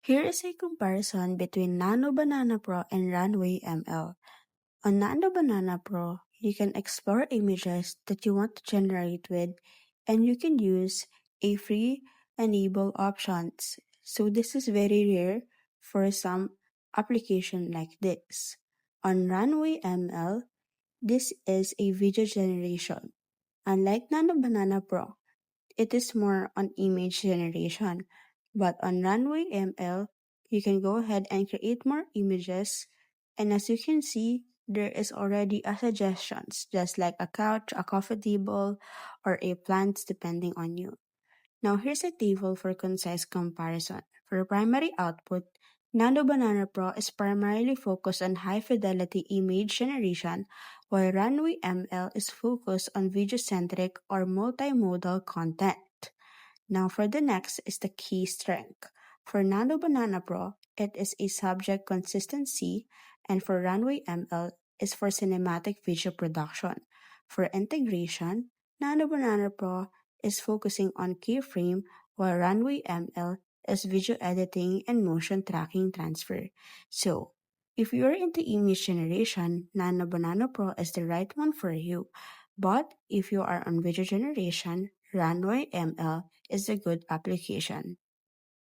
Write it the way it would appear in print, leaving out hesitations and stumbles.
Here is a comparison between Nano Banana Pro and RunwayML. On Nano Banana Pro, you can explore images that you want to generate with, and you can use a free enable options. So this is very rare for some application like this. On RunwayML, this is a video generation. Unlike Nano Banana Pro, it is more on image generation. But on RunwayML, you can go ahead and create more images. And as you can see, there is already a suggestions, just like a couch, a coffee table, or a plant depending on you. Now here's a table for concise comparison. For primary output, Nano Banana Pro is primarily focused on high-fidelity image generation, while Runway ML is focused on video-centric or multimodal content. Now for the next is the key strength. For Nano Banana Pro, it is a subject consistency, and for Runway ML is for cinematic video production. For integration, Nano Banana Pro is focusing on keyframe, while Runway ML is video editing and motion tracking transfer. So, if you're into image generation, Nano Banana Pro is the right one for you. But if you are on video generation, Runway ML is a good application.